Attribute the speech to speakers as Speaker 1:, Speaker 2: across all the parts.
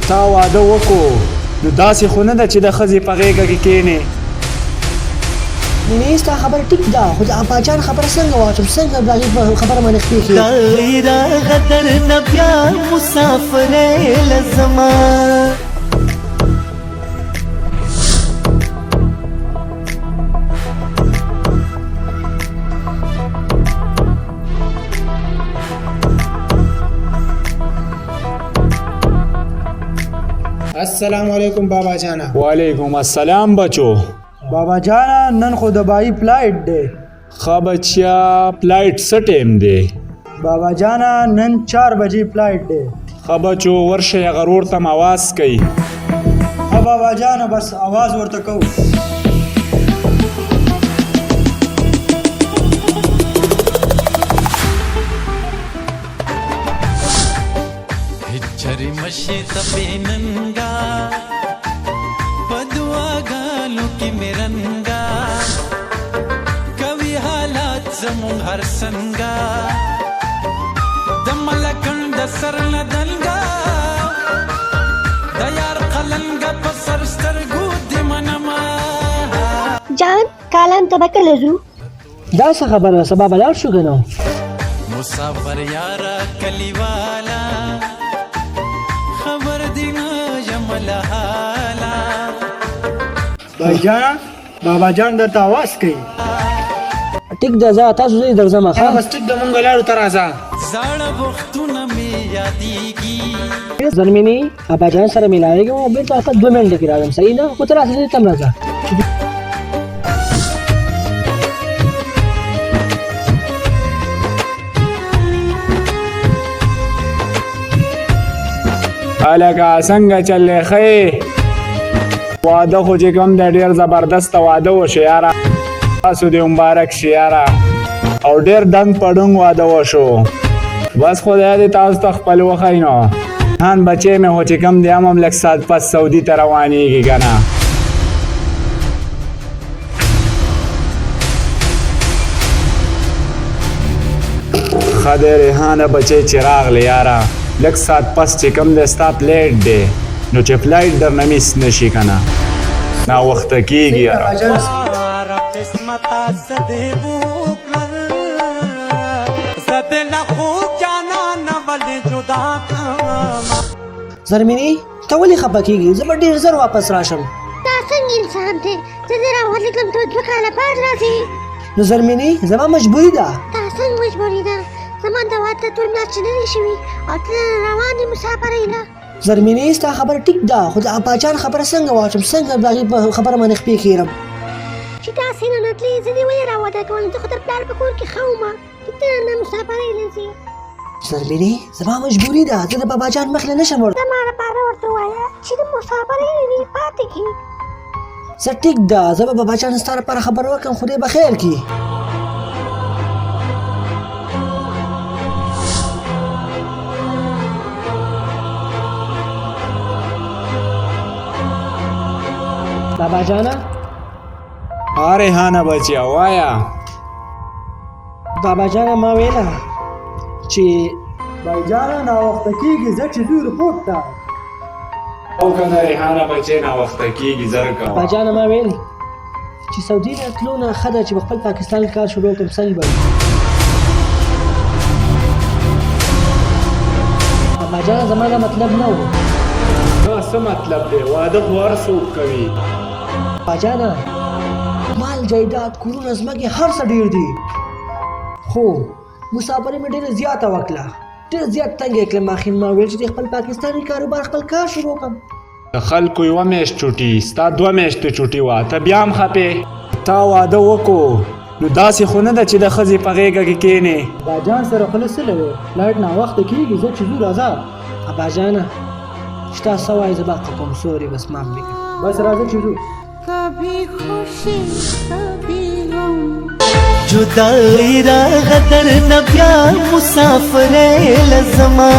Speaker 1: تا واده وکړو نو داسې خو نه ده چې د ښځې په غېږه کې کښېنې.
Speaker 2: مینې ستا خبره ټیک ده خو د اپاجان خبره څنګه واچم څنګه د هغې په خبره باندې خپې کړي.
Speaker 3: راغه درنه بیا مسافرې لزما
Speaker 4: السلام علیکم بابا جانا.
Speaker 1: وعلیکم السلام بچو.
Speaker 4: بابا جانا نن خو د بای فلایټ دی.
Speaker 1: ښه بچیا فلایټ څه ټیم دی؟
Speaker 4: بابا جانا نن 4 بجې فلایټ دی.
Speaker 1: ښه بچو ورشئ هغه رور ته م اواز کوي.
Speaker 4: ها بابا جانا بس आवाज ورته کوو.
Speaker 3: هجری مشي تبیننگا بدوا گالو کی میرنگا کوي حالات زمون هر سنگا دملکن د سر ندلگا د یار قلنگا پسر سترګو دی منما
Speaker 5: جان کالان ته بکله زو
Speaker 2: دا څه خبره سبا بلار شو که نو
Speaker 3: مسافر یارا کلیوالا خبر دینا جمل حالا
Speaker 4: بای جانا بابا جان درته आवाज کوي.
Speaker 2: ټیک ده زه تاسو زه درځم
Speaker 4: ها
Speaker 2: ښه
Speaker 4: بس ټیک د مونږ لاړو ته راځه.
Speaker 3: زړه وختونه می یادېږي
Speaker 2: زرمینی اپاجان سره ملایږم او بېرته واپس 2 منټه کې راځم صحیح ده خو ته راسه دې تم راځه.
Speaker 1: هلکه څنګه چلې ښې واده خو چې کوم دی ډېر زبردسته واده وشو یاره تاسو دې مبارک شي یاره او ډېر دنګ پډونګ واده وشو بس خدای دې تاسو ته خپل وښی نو هان بچی مې خو چې کوم دی هم لږ ساعت پس سعودي ته روانېږي که نه ښه دی ریحانه بچی چې راغلی یاره لږ ساعت پس چې کوم دی ستا فلایټ دی نو چې فلایټ درنه میس نه شي که نه ناوخته کېږي یاره
Speaker 3: قسمتا زده بوکلر زده لخو جانا نولی جدا کما
Speaker 2: زرمینی ته ولې خفه کېږي زه به ډېر زر واپس راشم.
Speaker 5: دا څنګه انسان دی زه دې راولیږم ته 2 کاله بعد راځې.
Speaker 2: نو زرمینی زما مجبوري ده.
Speaker 5: دا څنګه مجبوري ده زما د واده 2 میاشتې نه دي شوي او ته روان یې مسافرۍ له.
Speaker 2: زرمینی ستا خبره ټیک ده خو د اپاجان خبره څنګه واچم څنګه د هغې په خبره باندې خپې کړم.
Speaker 5: چې داسې نه نو تلې زه دې ولې راواده کوم زه خو د پلار په کور کې ښه ومه چې ته نه مسافرۍ له ځې.
Speaker 2: زرمینی زما مجبوري ده زه د باباجان مخ له نه شم ورته.
Speaker 5: زما لپاره ورته ووایه چې د مسافرۍ نه دې پاتې کړي.
Speaker 2: زه ټیک ده زه به باباجان ستا لپاره خبره وکړم خدای به خیر کړي. بابا جانا
Speaker 1: ها ریحانه بچیا وایا
Speaker 2: بابا جانا ما ویله چې
Speaker 4: بای جانا ناوخته کېږي زه چې ځو رپورټ ته.
Speaker 1: او که نه ریحانه بچی ناوخته کېږي زر کوه
Speaker 2: بابا جانا ما ویل چې سعودي نه تلو نه ښه ده چې په خپل پاکستان کې کار شروع کړم صحیح به وي. بابا جانا زما دا مطلب نه و.
Speaker 1: دا څه مطلب دی واده خو هر څوک کوي.
Speaker 2: بابا جانا مال جایداد کورونه ځمکې هر څه ډېر دي خو مسافرۍ مې ډېره زیاته وکړه ډېر زیات تنګ یې کړم اخر ما ویل چې د خپل پاکستاني کاروبار خپل کار شروع کړم.
Speaker 1: د خلکو 1 میاشت چوټي ستا 2 میاشتې چوټي وه ته بیا هم خپې تا واده وکړو نو داسې خو نه ده چې د ښځې په غېږه کې کښېنې.
Speaker 4: بابا جان سره خله څه لرې فلایټ ناوخته کېږي زه چې ځو راځه.
Speaker 2: بابا جانا چې تا څه وایې زه باقي کوم سوري بس معاف مې کړه.
Speaker 4: بس راځه چې ځو.
Speaker 6: कभी खुशी कभी गम
Speaker 3: जुदाई राغه درنه بیا مسافرې لزما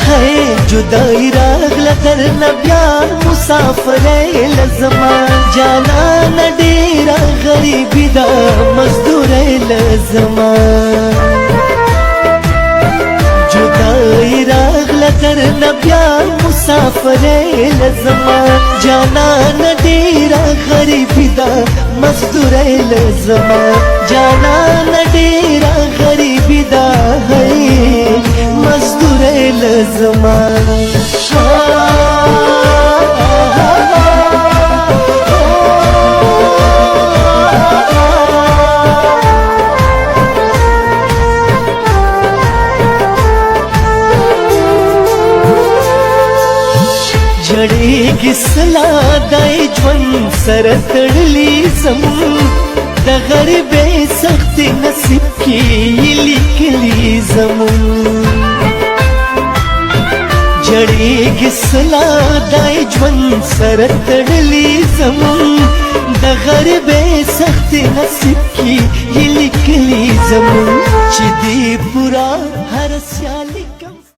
Speaker 3: ہے جدائی راغله درنه بیا مسافرې لزما جانا نډېره غریبي ده مزدورۍ لزما جدائی راغله
Speaker 7: لدر نبیا مسافر لزما جانا ندیرا غریبی دا مزدور لزما جانا ندیرا غریبی دا ہے مزدور لزما جړېږي سلا دای ژوند سره تړلی زم د غریبۍ سختې نصیب کې لیکلي زمون جړېږي سلا دای ژوند سره تړلی زمون د غریبۍ سختې نصیب کې لیکلي زمون چې دی پورا هر